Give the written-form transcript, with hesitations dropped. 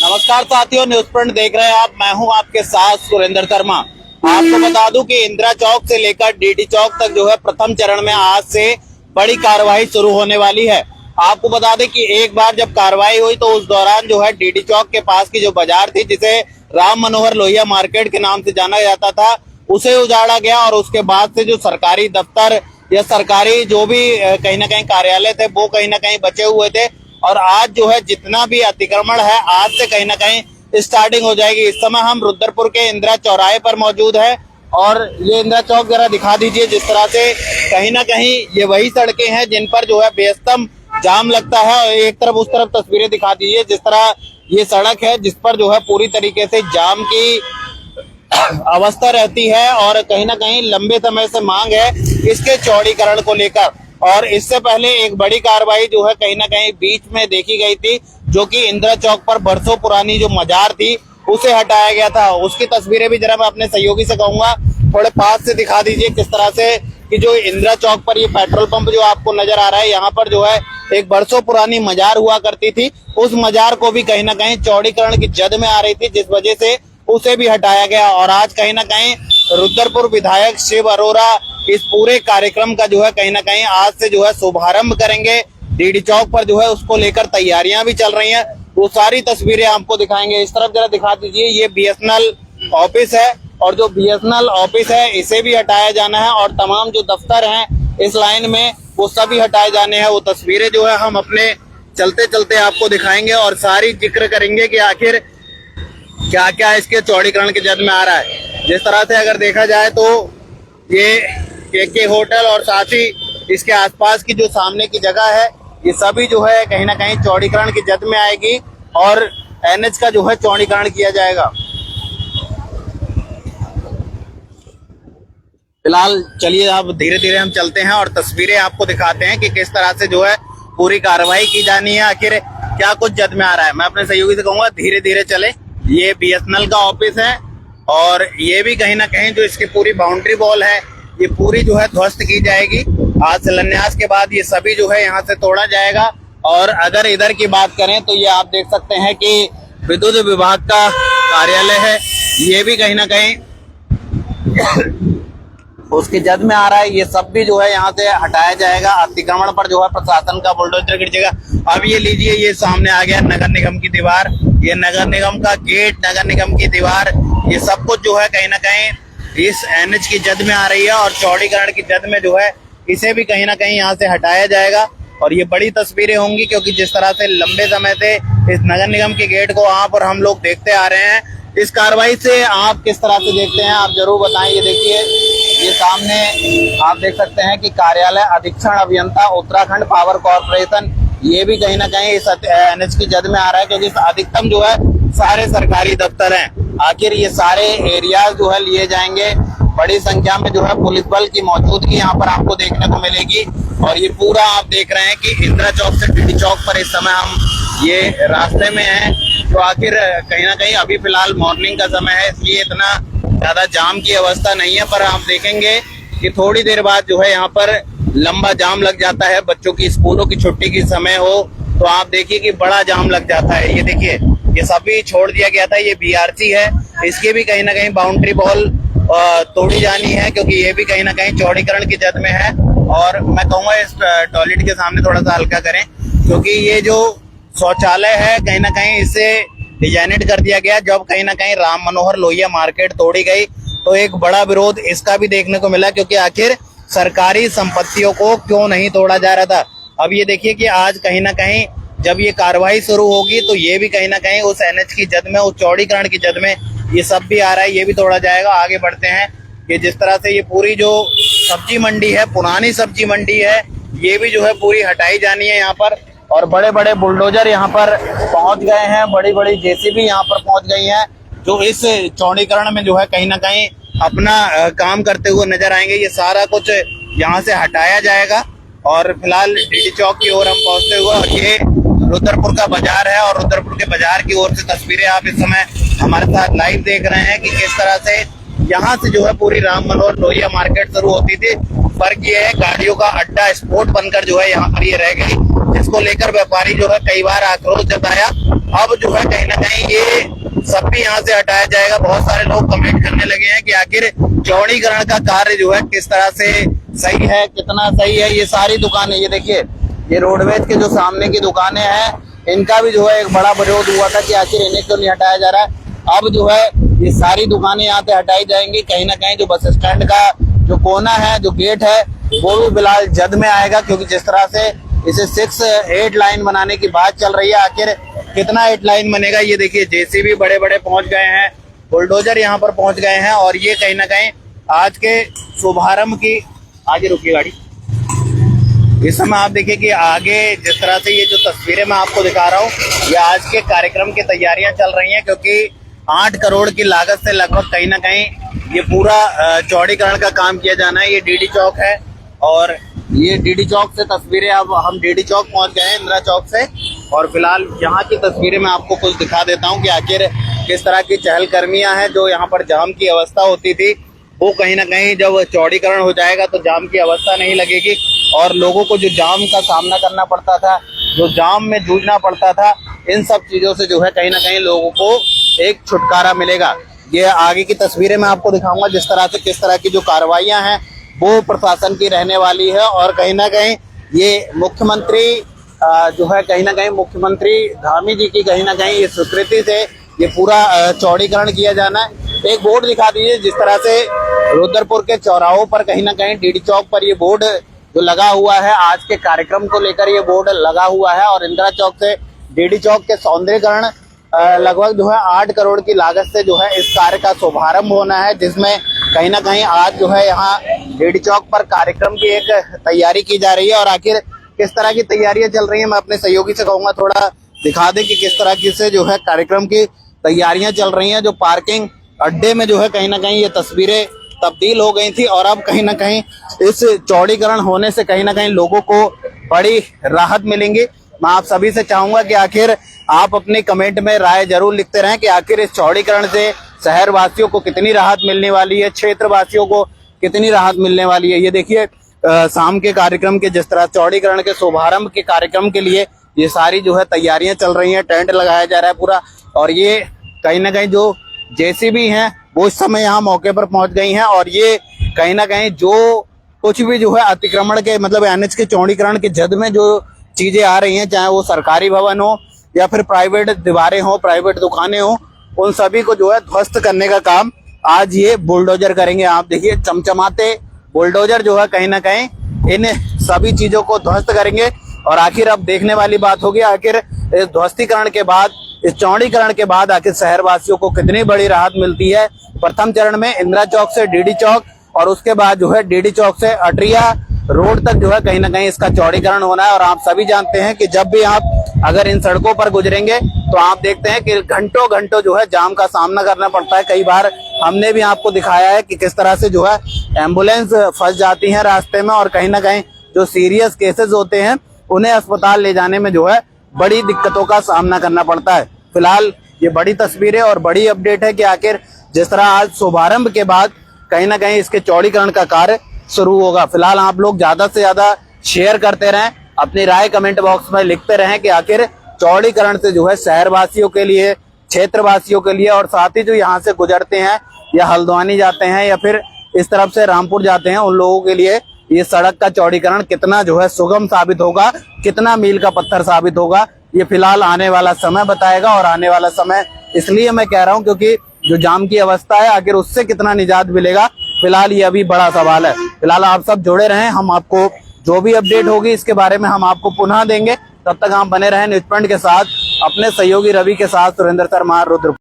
नमस्कार साथियों, news print देख रहे हैं आप। मैं हूं आपके साथ सुरेंद्र शर्मा। आपको बता दूं कि इंदिरा चौक से लेकर डीडी चौक तक जो है प्रथम चरण में आज से बड़ी कार्रवाई शुरू होने वाली है। आपको बता दें कि एक बार जब कार्रवाई हुई तो उस दौरान जो है डीडी चौक के पास की जो बाजार थी, जिसे राम मनोहर लोहिया मार्केट के नाम से जाना जाता था, उसे उजाड़ा गया और उसके बाद से जो सरकारी दफ्तर या सरकारी जो भी कहीं ना कहीं कार्यालय थे वो कहीं ना कहीं बचे हुए थे। और आज जो है जितना भी अतिक्रमण है आज से कहीं ना कहीं स्टार्टिंग हो जाएगी। इस समय हम रुद्रपुर के इंदिरा चौराहे पर मौजूद है और ये इंदिरा चौक जरा दिखा दीजिए। जिस तरह से कहीं ना कहीं ये वही सड़कें हैं जिन पर जो है बेस्तम जाम लगता है। और एक तरफ उस तरफ तस्वीरें दिखा दीजिए। जिस तरह ये सड़क है जिस पर जो है पूरी तरीके से जाम की अवस्था रहती है और कहीं ना कहीं लंबे समय से मांग है इसके चौड़ीकरण को लेकर। और इससे पहले एक बड़ी कार्रवाई जो है कहीं ना कहीं बीच में देखी गई थी, जो कि इंदिरा चौक पर बरसों पुरानी जो मजार थी उसे हटाया गया था। उसकी तस्वीरें भी जरा मैं अपने सहयोगी से कहूंगा थोड़े पास से दिखा दीजिए। किस तरह से कि जो इंदिरा चौक पर ये पेट्रोल पंप जो आपको नजर आ रहा है, यहाँ पर जो है एक बरसों पुरानी मजार हुआ करती थी। उस मजार को भी कहीं ना कहीं चौड़ीकरण की जद में आ रही थी, जिस वजह से उसे भी हटाया गया। और आज कहीं ना कहीं रुद्रपुर विधायक शिव अरोड़ा इस पूरे कार्यक्रम का जो है कहीं ना कहीं आज से जो है शुभारंभ करेंगे। डीडी चौक पर जो है उसको लेकर तैयारियां भी चल रही हैं, वो सारी तस्वीरें आपको दिखाएंगे। इस तरफ जरा दिखा दीजिए, ये बीएसएनएल ऑफिस है और जो बीएसएनएल ऑफिस है इसे भी हटाया जाना है और तमाम जो दफ्तर हैं इस लाइन में वो सभी हटाए जाने हैं। वो तस्वीरें जो है हम अपने चलते चलते आपको दिखाएंगे और सारी जिक्र करेंगे कि आखिर क्या क्या इसके चौड़ीकरण के जद में आ रहा है। जिस तरह से अगर देखा जाए तो ये के होटल और साथ ही इसके आसपास की जो सामने की जगह है ये सभी जो है कहीं ना कहीं चौड़ीकरण की जद में आएगी और एनएच का जो है चौड़ीकरण किया जाएगा। फिलहाल चलिए अब धीरे धीरे हम चलते हैं और तस्वीरें आपको दिखाते हैं कि किस तरह से जो है पूरी कार्रवाई की जानी है, आखिर क्या कुछ जद में आ रहा है। मैं अपने सहयोगी से कहूंगा धीरे धीरे चले। ये बीएसएनएल का ऑफिस है और ये भी कहीं ना कहीं जो इसकी पूरी बाउंड्री वॉल है ये पूरी जो है ध्वस्त की जाएगी। आज शिलान्यास के बाद ये सभी जो है यहाँ से तोड़ा जाएगा। और अगर इधर की बात करें तो ये आप देख सकते हैं कि विद्युत विभाग का कार्यालय है, ये भी कहीं ना कहीं उसकी जद में आ रहा है। ये सब भी जो है यहाँ से हटाया जाएगा। अतिक्रमण पर जो है प्रशासन का बुलडोजर गिरेगा। अब ये लीजिए, ये सामने आ गया नगर निगम की दीवार, ये नगर निगम का गेट, नगर निगम की दीवार, ये सब कुछ जो है कहीं ना कहीं इस एनएच की जद में आ रही है और चौड़ीकरण की जद में जो है इसे भी कहीं ना कहीं यहाँ से हटाया जाएगा। और ये बड़ी तस्वीरें होंगी क्योंकि जिस तरह से लंबे समय से इस नगर निगम के गेट को वहां पर हम लोग देखते आ रहे हैं, इस कार्रवाई से आप किस तरह से देखते हैं आप जरूर बताएं। ये देखिए, ये सामने आप देख सकते हैं कि कार्यालय अधीक्षण अभियंता उत्तराखंड पावर कॉर्पोरेशन, ये भी कहीं ना कहीं इस एनएच की जद में आ रहा है क्योंकि अधिकतम जो है सारे सरकारी दफ्तर हैं। आखिर ये सारे एरियाज जो है लिए जाएंगे। बड़ी संख्या में जो है पुलिस बल की मौजूदगी यहाँ पर आपको देखने को मिलेगी। और ये पूरा आप देख रहे हैं कि इंदिरा चौक से डीडी चौक पर इस समय हम ये रास्ते में हैं। तो आखिर कहीं ना कहीं अभी फिलहाल मॉर्निंग का समय है, इसलिए इतना ज्यादा जाम की अवस्था नहीं है। पर आप देखेंगे कि थोड़ी देर बाद जो है यहाँ पर लंबा जाम लग जाता है। बच्चों की स्कूलों की छुट्टी की समय हो तो आप देखिए कि बड़ा जाम लग जाता है। ये देखिए, ये सभी छोड़ दिया गया था। ये बीआरसी है, इसकी भी कहीं ना कहीं बाउंड्री वॉल तोड़ी जानी है क्योंकि ये भी कहीं ना कहीं चौड़ीकरण की जद में है। और मैं कहूँगा इस टॉयलेट के सामने थोड़ा सा हल्का करें क्योंकि ये जो शौचालय है कहीं ना कहीं इसे डिजाइनेट कर दिया गया। जब कहीं ना कहीं राम मनोहर लोहिया मार्केट तोड़ी गई तो एक बड़ा विरोध इसका भी देखने को मिला क्योंकि आखिर सरकारी संपत्तियों को क्यों नहीं तोड़ा जा रहा था। अब ये देखिए कि आज कहीं ना कहीं जब ये कार्रवाई शुरू होगी तो ये भी कहीं ना कहीं उस एनएच की जद में, उस चौड़ीकरण की जद में ये सब भी आ रहा है, ये भी तोड़ा जाएगा। आगे बढ़ते हैं कि जिस तरह से ये पूरी जो सब्जी मंडी है, पुरानी सब्जी मंडी है, ये भी जो है पूरी हटाई जानी है यहाँ पर। और बड़े बड़े बुलडोजर यहाँ पर पहुंच गए हैं, बड़ी बड़ी जेसीबी यहाँ पर पहुंच गई हैं जो इस चौड़ीकरण में जो है कहीं ना कहीं अपना काम करते हुए नजर आएंगे। ये सारा कुछ यहाँ से हटाया जाएगा। और फिलहाल डीडी चौक की ओर हम पहुंचते हुए, और ये रुद्रपुर का बाजार है और रुद्रपुर के बाजार की ओर से तस्वीरें आप इस समय हमारे साथ लाइव देख रहे हैं कि किस तरह से यहाँ से जो है पूरी राम मनोहर लोहिया मार्केट शुरू होती थी। फर्क ये है गाड़ियों का अड्डा स्पॉट बनकर जो है यहाँ पर ये रह गई, जिसको लेकर व्यापारी जो है कई बार आक्रोश जताया। अब जो है कहीं ना कहीं कहीं ये सब भी यहाँ से हटाया जाएगा। बहुत सारे लोग कमेंट करने लगे हैं कि आखिर चौड़ीकरण का कार्य जो है किस तरह से सही है, कितना सही है। ये सारी दुकानें, ये देखिए, ये रोडवेज के जो सामने की दुकानें हैं, इनका भी जो है एक बड़ा विरोध हुआ था कि आखिर इन्हें क्यों नहीं हटाया जा रहा है। अब जो है ये सारी दुकानें यहाँ से हटाई जाएंगी। कहीं ना कहीं जो बस स्टैंड का जो कोना है, जो गेट है, वो भी फिलहाल जद में आएगा, क्योंकि जिस तरह से इसे 6-8 लाइन बनाने की बात चल रही है, आखिर कितना 8 लाइन बनेगा। ये देखिए, जेसीबी बड़े बड़े पहुंच गए हैं, बुलडोजर यहाँ पर पहुंच गए हैं, और ये कहीं ना कहीं आज के शुभारंभ की, आगे रुकी गाड़ी, इस समय आप देखिए कि आगे जिस तरह से ये जो तस्वीरें मैं आपको दिखा रहा हूँ, ये आज के कार्यक्रम की तैयारियां चल रही हैं, क्योंकि 8 करोड़ की लागत से लगभग कहीं ना कहीं ये पूरा चौड़ीकरण का काम किया जाना है। ये डीडी चौक है, और ये डीडी चौक से तस्वीरें, अब हम डीडी चौक पहुंच गए हैं इंदिरा चौक से, और फिलहाल यहाँ की तस्वीरें मैं आपको कुछ दिखा देता हूँ कि आखिर किस तरह की चहलकर्मियां हैं। जो यहाँ पर जाम की अवस्था होती थी, वो कहीं ना कहीं जब चौड़ीकरण हो जाएगा तो जाम की अवस्था नहीं लगेगी, और लोगों को जो जाम का सामना करना पड़ता था, जो जाम में जूझना पड़ता था, इन सब चीजों से जो है कहीं ना कहीं लोगों को एक छुटकारा मिलेगा। ये आगे की तस्वीरें मैं आपको दिखाऊंगा, जिस तरह से किस तरह की जो कार्रवाइयां हैं वो प्रशासन की रहने वाली है, और कहीं ना कहीं ये मुख्यमंत्री जो है, कहीं ना कहीं मुख्यमंत्री धामी जी की कहीं ना कहीं ये स्वीकृति से ये पूरा चौड़ीकरण किया जाना है। एक बोर्ड दिखा दीजिए, जिस तरह से रुद्रपुर के चौराहों पर कहीं ना कहीं डीडी चौक पर ये बोर्ड जो लगा हुआ है, आज के कार्यक्रम को लेकर ये बोर्ड लगा हुआ है, और इंदिरा चौक से डीडी चौक के सौंदर्यीकरण लगभग जो है 8 करोड़ की लागत से जो है इस कार्य का शुभारंभ होना है, जिसमें कहीं ना कहीं आज जो है यहाँ डीडी चौक पर कार्यक्रम की एक तैयारी की जा रही है। और आखिर किस तरह की तैयारियां चल रही है, मैं अपने सहयोगी से कहूंगा थोड़ा दिखा दे कि किस तरह की से जो है कार्यक्रम की तैयारियां चल रही हैं। जो पार्किंग अड्डे में जो है कहीं ना कहीं ये तस्वीरें तब्दील हो गई थी, और अब कहीं ना कहीं इस चौड़ीकरण होने से कहीं ना कहीं लोगों को बड़ी राहत मिलेंगी। मैं आप सभी से चाहूंगा कि आखिर आप अपने कमेंट में राय जरूर लिखते रहें कि आखिर इस चौड़ीकरण से शहर वासियों को कितनी राहत मिलने वाली है, क्षेत्र वासियों को कितनी राहत मिलने वाली है। ये देखिए, शाम के कार्यक्रम के जिस तरह चौड़ीकरण के शुभारंभ के कार्यक्रम के लिए ये सारी जो है तैयारियां चल रही हैं, टेंट लगाया जा रहा है पूरा, और ये कहीं ना कहीं जो जेसीबी हैं वो इस समय यहाँ मौके पर पहुंच गई हैं, और ये कहीं ना कहीं जो कुछ भी जो है अतिक्रमण के, मतलब एनएच के चौड़ीकरण के जद में जो चीजें आ रही हैं, चाहे वो सरकारी भवन हो या फिर प्राइवेट दीवारें हो, प्राइवेट दुकानें हो, उन सभी को जो है ध्वस्त करने का काम आज ये बुलडोजर करेंगे। आप देखिए, चमचमाते बुलडोजर जो है कहीं ना कहीं इन सभी चीजों को ध्वस्त करेंगे। और आखिर अब देखने वाली बात होगी, आखिर इस ध्वस्तीकरण के बाद, इस चौड़ीकरण के बाद आखिर शहरवासियों को कितनी बड़ी राहत मिलती है। प्रथम चरण में इंदिरा चौक से डीडी चौक, और उसके बाद जो है डीडी चौक से अटरिया रोड तक जो है कहीं ना कहीं इसका चौड़ीकरण होना है। और आप सभी जानते हैं कि जब भी आप अगर इन सड़कों पर गुजरेंगे तो आप देखते हैं कि घंटों घंटों जो है जाम का सामना करना पड़ता है। कई बार हमने भी आपको दिखाया है कि किस तरह से जो है एम्बुलेंस फंस जाती है रास्ते में, और कहीं ना कहीं जो सीरियस केसेस होते हैं उन्हें अस्पताल ले जाने में जो है बड़ी दिक्कतों का सामना करना पड़ता है। फिलहाल ये बड़ी तस्वीरें और बड़ी अपडेट है कि आखिर जिस तरह आज शुभारंभ के बाद कहीं ना कहीं इसके चौड़ीकरण का कार्य शुरू होगा। फिलहाल आप लोग ज्यादा से ज्यादा शेयर करते रहें, अपनी राय कमेंट बॉक्स में लिखते रहें कि आखिर चौड़ीकरण से जो है शहरवासियों के लिए, क्षेत्रवासियों के लिए, और साथ ही जो यहाँ से गुजरते हैं या हल्द्वानी जाते हैं या फिर इस तरफ से रामपुर जाते हैं, उन लोगों के लिए ये सड़क का चौड़ीकरण कितना जो है सुगम साबित होगा, कितना मील का पत्थर साबित होगा, ये फिलहाल आने वाला समय बताएगा। और आने वाला समय इसलिए मैं कह रहा हूँ क्योंकि जो जाम की अवस्था है, आखिर उससे कितना निजात मिलेगा, फिलहाल ये अभी बड़ा सवाल है। फिलहाल आप सब जुड़े रहें, हम आपको जो भी अपडेट होगी इसके बारे में हम आपको पुनः देंगे। तब तक आप बने रहें न्यूज पॉइंट के साथ, अपने सहयोगी रवि के साथ, सुरेंद्र शर्मा, रुद्रपुर।